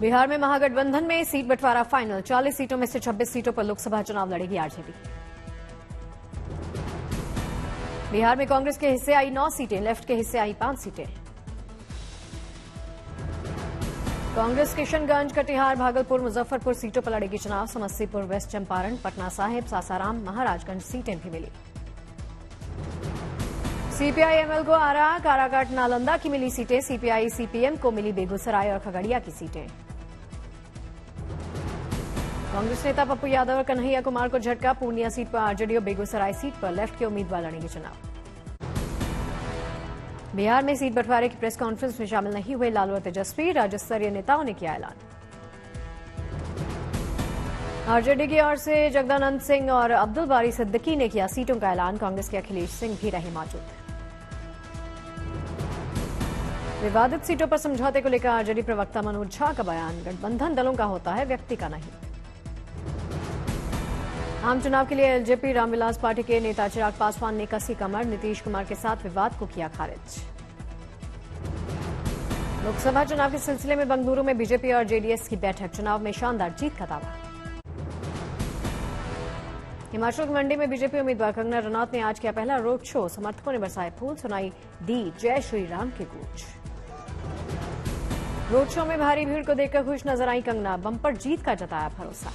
बिहार में महागठबंधन में सीट बंटवारा फाइनल। 40 सीटों में से 26 सीटों पर लोकसभा चुनाव लड़ेगी आरजेडी। बिहार में कांग्रेस के हिस्से आई 9 सीटें, लेफ्ट के हिस्से आई 5 सीटें। कांग्रेस किशनगंज, कटिहार, भागलपुर, मुजफ्फरपुर सीटों पर लड़ेगी चुनाव। समस्तीपुर, वेस्ट चंपारण, पटना साहिब, सासाराम, महाराजगंज सीटें भी मिली। सीपीआई एमएल को आरा, काराकाट, नालंदा की मिली सीटें। सीपीआई सीपीएम को मिली बेगूसराय और खगड़िया की सीटें। कांग्रेस नेता पप्पू यादव और कन्हैया कुमार को झटका। पूर्णिया सीट पर आरजेडी और बेगूसराय सीट पर लेफ्ट के उम्मीदवार लड़ेंगे चुनाव। बिहार में सीट बंटवारे की प्रेस कॉन्फ्रेंस में शामिल नहीं हुए लालू और तेजस्वी। राज्य स्तरीय नेताओं ने किया ऐलान। आरजेडी की ओर से जगदानंद सिंह और अब्दुल बारी सिद्दीकी ने किया सीटों का ऐलान। कांग्रेस के अखिलेश सिंह भी रहे मौजूद। विवादित सीटों पर समझौते को लेकर आरजेडी प्रवक्ता मनोज झा का बयान। गठबंधन दलों का होता है, व्यक्ति का नहीं। आम चुनाव के लिए एलजेपी रामविलास पार्टी के नेता चिराग पासवान ने कसी कमर। नीतीश कुमार के साथ विवाद को किया खारिज। लोकसभा चुनाव के सिलसिले में बेंगलुरु में बीजेपी और जेडीएस की बैठक। चुनाव में शानदार जीत का दावा। हिमाचल की मंडी में बीजेपी उम्मीदवार कंगना रनौत ने आज किया पहला रोड शो। समर्थकों ने बरसाए फूल, सुनाई दी जय श्री राम की गूंज। रोड शो में भारी भीड़ को देखकर खुश नजर आई कंगना। बम्पर जीत का जताया भरोसा।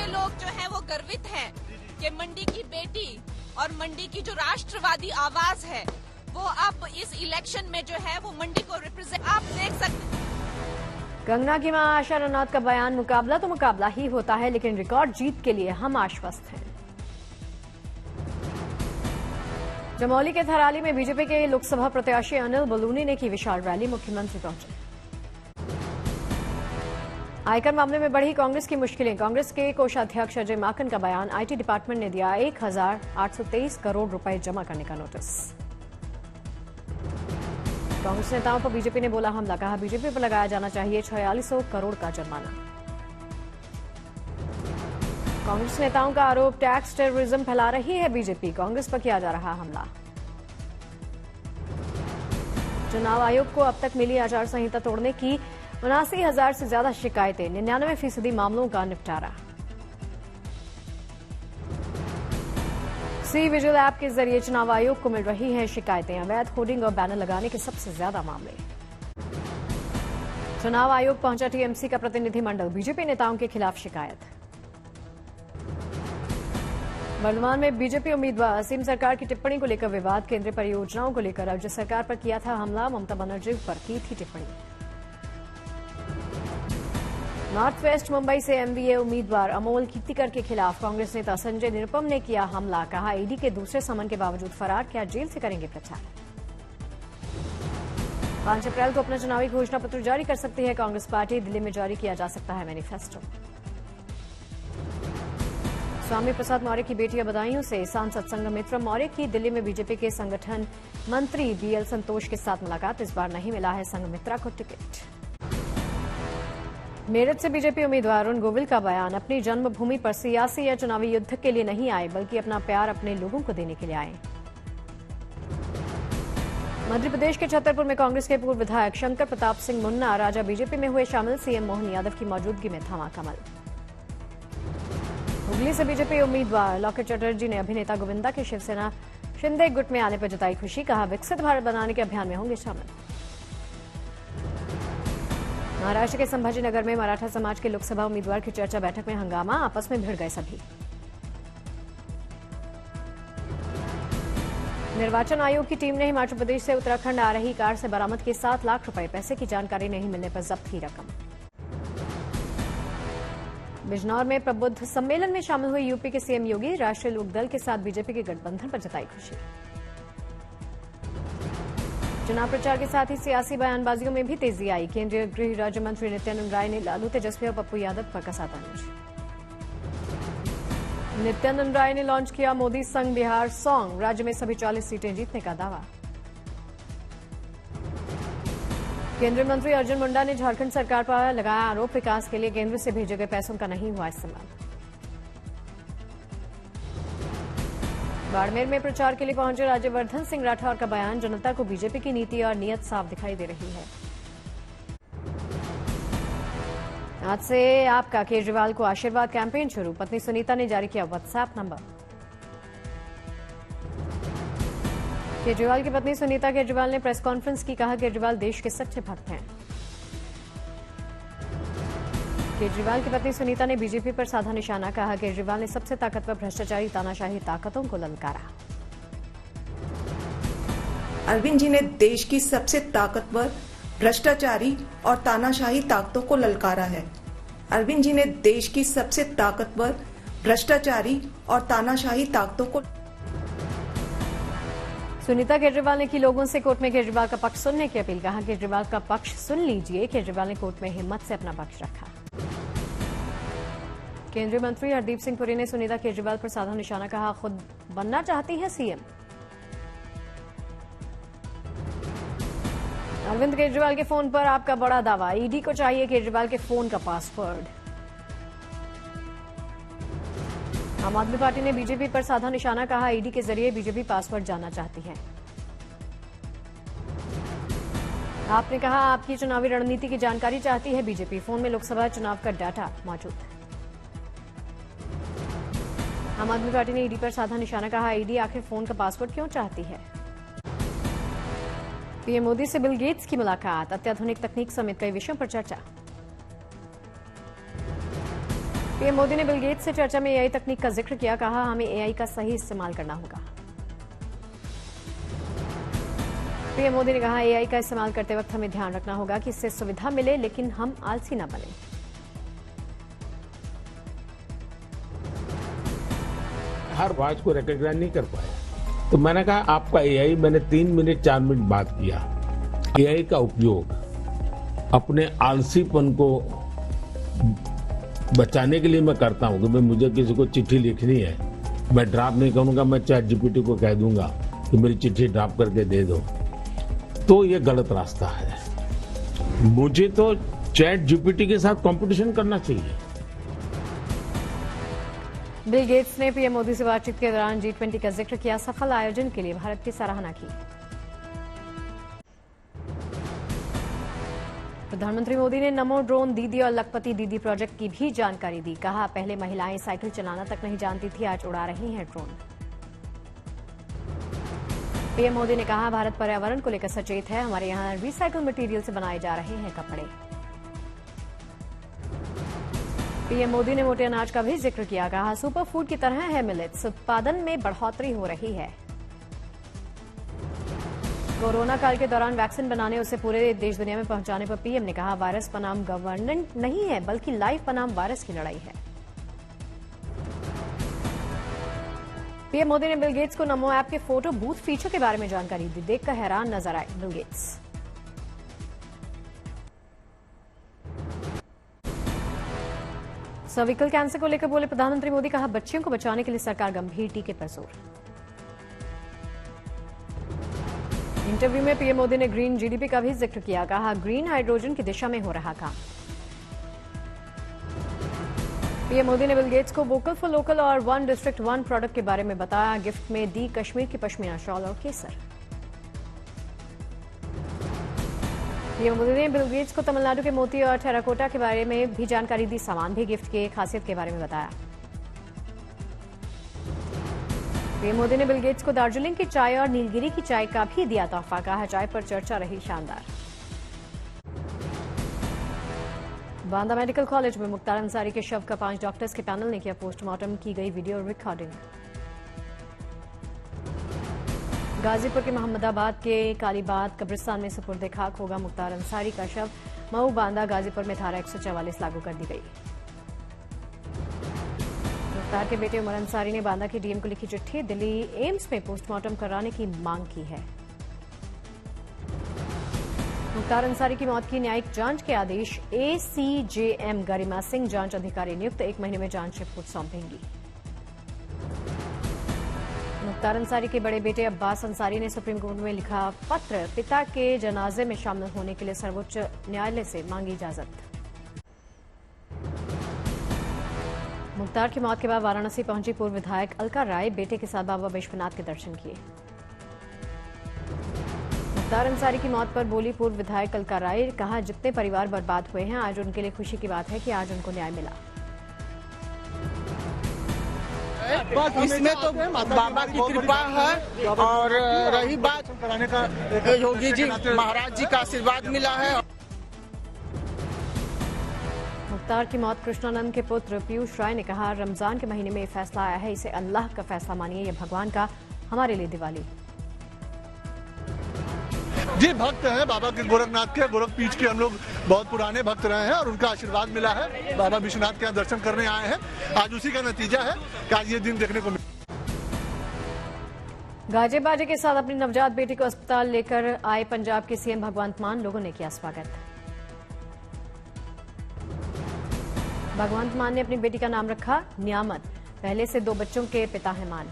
लोग जो है वो गर्वित हैं कि मंडी की बेटी और मंडी की जो राष्ट्रवादी आवाज है वो अब इस इलेक्शन में जो है वो मंडी को रिप्रेजेंट आप देख सकते हैं। कंगना की मां आशा रनौत का बयान। मुकाबला तो मुकाबला ही होता है, लेकिन रिकॉर्ड जीत के लिए हम आश्वस्त हैं। चमोली के थराली में बीजेपी के लोकसभा प्रत्याशी अनिल बलूनी ने की विशाल रैली। मुख्यमंत्री पहुंचे। आयकर मामले में बढ़ी कांग्रेस की मुश्किलें। कांग्रेस के कोषाध्यक्ष अजय माकन का बयान। आईटी डिपार्टमेंट ने दिया 1823 करोड़ रुपए जमा करने का नोटिस। कांग्रेस नेताओं पर बीजेपी ने बोला हमला। कहा बीजेपी पर लगाया जाना चाहिए 4600 करोड़ का जुर्माना। कांग्रेस नेताओं का आरोप, टैक्स टेररिज्म फैला रही है बीजेपी। कांग्रेस पर किया जा रहा हमला। चुनाव आयोग को अब तक मिली आचार संहिता तोड़ने की 79,000 से ज्यादा शिकायतें। 99% मामलों का निपटारा। सी विजिल ऐप के जरिए चुनाव आयोग को मिल रही हैं शिकायतें। अवैध होर्डिंग और बैनर लगाने के सबसे ज्यादा मामले। चुनाव आयोग पहुंचा टीएमसी का प्रतिनिधिमंडल। बीजेपी नेताओं के खिलाफ शिकायत। वर्धमान में बीजेपी उम्मीदवार असीम सरकार की टिप्पणी को लेकर विवाद। केंद्रीय परियोजनाओं को लेकर राज्य सरकार पर किया था हमला। ममता बनर्जी पर की थी टिप्पणी। नॉर्थ वेस्ट मुंबई से एमवीए उम्मीदवार अमोल कीर्तिकर के खिलाफ कांग्रेस नेता संजय निरुपम ने किया हमला। कहा ईडी के दूसरे समन के बावजूद फरार, क्या जेल से करेंगे प्रचार। 5 अप्रैल को अपना चुनावी घोषणा पत्र जारी कर सकती है कांग्रेस पार्टी। दिल्ली में जारी किया जा सकता है मैनिफेस्टो। स्वामी प्रसाद मौर्य की बेटियां बधाइयों से। सांसद संघमित्रा मौर्य की दिल्ली में बीजेपी के संगठन मंत्री बीएल संतोष के साथ मुलाकात। इस बार नहीं मिला है संघमित्रा को टिकट। मेरठ से बीजेपी उम्मीदवार अरुण गोविल का बयान। अपनी जन्मभूमि पर सियासी या चुनावी युद्ध के लिए नहीं आए, बल्कि अपना प्यार अपने लोगों को देने के लिए आए। मध्य प्रदेश के छतरपुर में कांग्रेस के पूर्व विधायक शंकर प्रताप सिंह मुन्ना राजा बीजेपी में हुए शामिल। सीएम मोहन यादव की मौजूदगी में थमा कमल। हुगली से बीजेपी उम्मीदवार लॉकेट चटर्जी ने अभिनेता गोविंदा के शिवसेना शिंदे गुट में आने पर जताई खुशी। कहा विकसित भारत बनाने के अभियान में होंगे शामिल। महाराष्ट्र के संभाजीनगर में मराठा समाज के लोकसभा उम्मीदवार की चर्चा बैठक में हंगामा। आपस में भिड़ गए सभी। निर्वाचन आयोग की टीम ने हिमाचल प्रदेश से उत्तराखंड आ रही कार से बरामद की 7 लाख रुपए। पैसे की जानकारी नहीं मिलने पर जब्त की रकम। बिजनौर में प्रबुद्ध सम्मेलन में शामिल हुए यूपी के सीएम योगी। राष्ट्रीय लोकदल के साथ बीजेपी के गठबंधन पर जताई खुशी। चुनाव प्रचार के साथ ही सियासी बयानबाजियों में भी तेजी आई। केंद्रीय गृह राज्य मंत्री नित्यानंद राय ने लालू, तेजस्वी और पप्पू यादव पर कसा तंज। नित्यानंद राय ने लॉन्च किया मोदी संग बिहार सॉन्ग। राज्य में सभी 40 सीटें जीतने का दावा। केंद्रीय मंत्री अर्जुन मुंडा ने झारखंड सरकार पर लगाया आरोप, विकास के लिए केंद्र से भेजे गए पैसों का नहीं हुआ इस्तेमाल। बाड़मेर में प्रचार के लिए पहुंचे राज्यवर्धन सिंह राठौर का बयान, जनता को बीजेपी की नीति और नीयत साफ दिखाई दे रही है। आज से आपका केजरीवाल को आशीर्वाद कैंपेन शुरू, पत्नी सुनीता ने जारी किया व्हाट्सएप नंबर। केजरीवाल की पत्नी सुनीता केजरीवाल ने प्रेस कॉन्फ्रेंस की, कहा केजरीवाल देश के सच्चे भक्त हैं। केजरीवाल की पत्नी सुनीता ने बीजेपी पर साधा निशाना, कहा केजरीवाल ने सबसे ताकतवर भ्रष्टाचारी तानाशाही ताकतों को ललकारा। अरविंद जी ने देश की सबसे ताकतवर भ्रष्टाचारी और तानाशाही ताकतों को ललकारा है। अरविंद जी ने देश की सबसे ताकतवर भ्रष्टाचारी और तानाशाही ताकतों को। सुनीता केजरीवाल ने की लोगों से कोर्ट में केजरीवाल का पक्ष सुनने की अपील, कहा केजरीवाल का पक्ष सुन लीजिए। केजरीवाल ने कोर्ट में हिम्मत से अपना पक्ष रखा। केंद्रीय मंत्री हरदीप सिंह पुरी ने सुनीता केजरीवाल पर साधा निशाना, कहा खुद बनना चाहती है सीएम। अरविंद केजरीवाल के फोन पर आपका बड़ा दावा, ईडी को चाहिए केजरीवाल के फोन का पासवर्ड। आम आदमी पार्टी ने बीजेपी पर साधा निशाना, कहा ईडी के जरिए बीजेपी पासवर्ड जानना चाहती है। आपने कहा आपकी चुनावी रणनीति की जानकारी चाहती है बीजेपी, फोन में लोकसभा चुनाव का डाटा मौजूद। आम आदमी पार्टी ने ईडी पर साधा निशाना, कहा ईडी आखिर फोन का पासवर्ड क्यों चाहती है। पीएम मोदी से बिल गेट्स की मुलाकात, अत्याधुनिक तकनीक समेत कई विषयों पर चर्चा। पीएम मोदी ने बिल गेट्स से चर्चा में एआई तकनीक का जिक्र किया, कहा हमें एआई का सही इस्तेमाल करना होगा। पीएम मोदी ने कहा एआई का इस्तेमाल करते वक्त हमें ध्यान रखना होगा कि इससे सुविधा मिले लेकिन हम आलसी न बने। हर आवाज को रिकॉग्नाइज नहीं कर पाया, तो मैंने कहा आपका एआई, मैंने 3 मिनट 4 मिनट बात किया। एआई का उपयोग अपने आलसीपन को बचाने के लिए मैं करता हूं कि भाई मुझे किसी को चिट्ठी लिखनी है, मैं ड्राफ्ट नहीं करूंगा, मैं चैट जीपीटी को कह दूंगा कि मेरी चिट्ठी ड्राफ्ट करके दे दो, तो ये गलत रास्ता है। मुझे तो चैट जीपीटी के साथ कंपटीशन करना चाहिए। बिल गेट्स ने पीएम मोदी से बातचीत के दौरान G20 का जिक्र किया, सफल आयोजन के लिए भारत की सराहना की। प्रधानमंत्री मोदी ने नमो ड्रोन दीदी और लखपति दीदी प्रोजेक्ट की भी जानकारी दी, कहा पहले महिलाएं साइकिल चलाना तक नहीं जानती थी, आज उड़ा रही हैं ड्रोन। पीएम मोदी ने कहा भारत पर्यावरण को लेकर सचेत है, हमारे यहां रिसाइकल मटेरियल से बनाए जा रहे हैं कपड़े। पीएम मोदी ने मोटे अनाज का भी जिक्र किया, कहा सुपर फूड की तरह है मिलेट्स, उत्पादन में बढ़ोतरी हो रही है। कोरोना काल के दौरान वैक्सीन बनाने उसे पूरे देश दुनिया में पहुंचाने पर पीएम ने कहा वायरस बनाम गवर्नेंस नहीं है बल्कि लाइफ बनाम वायरस की लड़ाई है। पीएम मोदी ने बिल गेट्स को नमो ऐप के फोटो बूथ फीचर के बारे में जानकारी दी, देखकर हैरान नजर आए बिल गेट्स। सर्विकल कैंसर को लेकर बोले प्रधानमंत्री मोदी, कहा बच्चियों को बचाने के लिए सरकार गंभीर टीके पर जोर। इंटरव्यू में पीएम मोदी ने ग्रीन जीडीपी का भी जिक्र किया, कहा ग्रीन हाइड्रोजन की दिशा में हो रहा काम। पीएम मोदी ने बिल गेट्स को वोकल फॉर लोकल और 1 डिस्ट्रिक्ट 1 प्रोडक्ट के बारे में बताया, गिफ्ट में दी कश्मीर की पश्मीना शॉल और केसर। पीएम मोदी ने बिल गेट्स को तमिलनाडु के मोती और टेराकोटा के बारे में भी जानकारी दी, सामान भी गिफ्ट के खासियत के बारे में बताया। पीएम मोदी ने बिल गेट्स को दार्जिलिंग की चाय और नीलगिरी की चाय का भी दिया तोहफा, कहा चाय पर चर्चा रही शानदार। बांदा मेडिकल कॉलेज में मुख्तार अंसारी के शव का 5 डॉक्टर्स के पैनल ने किया पोस्टमार्टम, की गई वीडियो रिकॉर्डिंग। गाजीपुर के मोहम्मदाबाद के कालीबाद कब्रिस्तान में सुपुर्द खाक होगा मुख्तार अंसारी का शव, मऊ बांदा गाजीपुर में धारा 144 लागू कर दी गई। मुख्तार के बेटे उमर अंसारी ने बांदा के डीएम को लिखी चिट्ठी, दिल्ली एम्स में पोस्टमार्टम कराने की मांग की है। मुख्तार अंसारी की मौत की न्यायिक जांच के आदेश, एसीजेएम गरिमा सिंह जांच अधिकारी नियुक्त, 1 महीने में जांच रिपोर्ट सौंपेंगी। मुख्तार अंसारी के बड़े बेटे अब्बास अंसारी ने सुप्रीम कोर्ट में लिखा पत्र, पिता के जनाजे में शामिल होने के लिए सर्वोच्च न्यायालय से मांगी इजाजत। मुख्तार की मौत के बाद वाराणसी पहुंची पूर्व विधायक अलका राय बेटे के साथ बाबा विश्वनाथ के दर्शन किए। मुख्तार अंसारी की मौत पर बोली पूर्व विधायक अलका राय, कहा जितने परिवार बर्बाद हुए हैं आज उनके लिए खुशी की बात है कि आज उनको न्याय मिला। इसमें तो बाबा की कृपा है और रही बात योगी जी महाराज जी का आशीर्वाद मिला है। मुख्तार की मौत कृष्णानंद के पुत्र पीयूष राय ने कहा, रमजान के महीने में ये फैसला आया है, इसे अल्लाह का फैसला मानिए, यह भगवान का हमारे लिए दिवाली। जी भक्त हैं बाबा के, गोरखनाथ के, गोरखपीठ के हम लोग बहुत पुराने भक्त रहे हैं और उनका आशीर्वाद मिला है। बाबा विश्वनाथ के यहाँ दर्शन करने आए हैं, आज उसी का नतीजा है कि आज ये दिन देखने को मिला। गाजे बाजे के साथ अपनी नवजात बेटी को अस्पताल लेकर आए पंजाब के सीएम भगवंत मान, लोगों ने किया स्वागत। भगवंत मान ने अपनी बेटी का नाम रखा नियामत, पहले से 2 बच्चों के पिता हैं मान।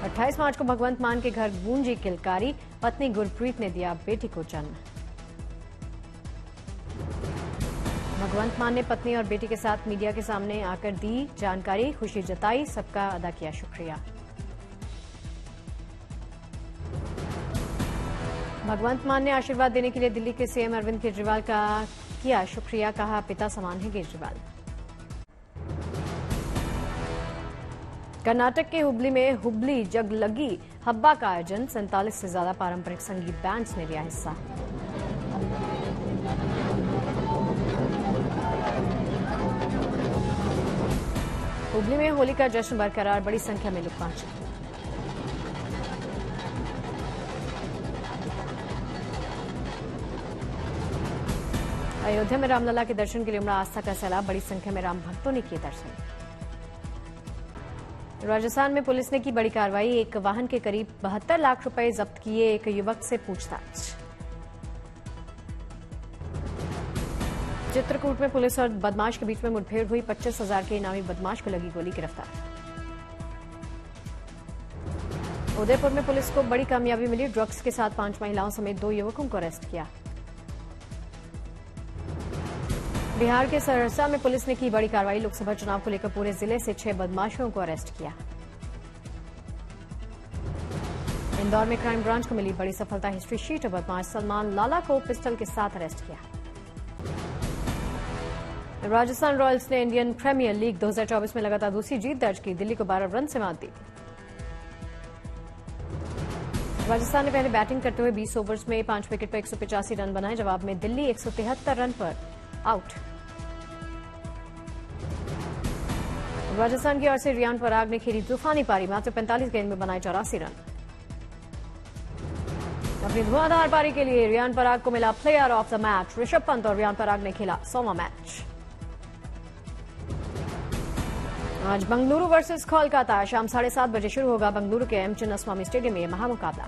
28 मार्च को भगवंत मान के घर गूंजी किलकारी, पत्नी गुरप्रीत ने दिया बेटी को जन्म। भगवंत मान ने पत्नी और बेटी के साथ मीडिया के सामने आकर दी जानकारी, खुशी जताई, सबका अदा किया शुक्रिया। भगवंत मान ने आशीर्वाद देने के लिए दिल्ली के सीएम अरविंद केजरीवाल का किया शुक्रिया, कहा पिता समान है केजरीवाल। कर्नाटक के हुबली में हुबली जगलगी हब्बा का आयोजन, 47 से ज्यादा पारंपरिक संगीत बैंड्स ने लिया हिस्सा। हुबली में होली का जश्न बरकरार, बड़ी संख्या में लोग पहुंचे। अयोध्या में रामलला के दर्शन के लिए उमड़ा आस्था का सैलाब, बड़ी संख्या में राम भक्तों ने किए दर्शन। राजस्थान में पुलिस ने की बड़ी कार्रवाई, एक वाहन के करीब 72 लाख रुपए जब्त किए, एक युवक से पूछताछ। चित्रकूट में पुलिस और बदमाश के बीच में मुठभेड़ हुई, 25,000 के इनामी बदमाश को लगी गोली, गिरफ्तार। उदयपुर में पुलिस को बड़ी कामयाबी मिली, ड्रग्स के साथ 5 महिलाओं समेत 2 युवकों को अरेस्ट किया। बिहार के सहरसा में पुलिस ने की बड़ी कार्रवाई, लोकसभा चुनाव को लेकर पूरे जिले से 6 बदमाशों को अरेस्ट किया। इंदौर में क्राइम ब्रांच को मिली बड़ी सफलता, हिस्ट्री शीट, बदमाश सलमान लाला को पिस्टल के साथ अरेस्ट किया। राजस्थान रॉयल्स ने इंडियन प्रीमियर लीग 2024 में लगातार दूसरी जीत दर्ज की, दिल्ली को 12 रन से मात दी। राजस्थान ने पहले बैटिंग करते हुए 20 ओवर्स में 5 विकेट पर 185 रन बनाए, जवाब में दिल्ली 173 रन पर आउट। राजस्थान की ओर से रियान पराग ने खेली तूफानी पारी, मात्र 45 गेंद में बनाए 84 रन। अपनी धुआंधार पारी के लिए रियान पराग को मिला player of the match, Rishabh Pant और रियान पराग ने खेला 100वां मैच। आज बंगलुरु वर्सेस कोलकाता, शाम 7:30 बजे शुरू होगा बंगलुरु के एम चिन्नास्वामी स्टेडियम में महामुकाबला।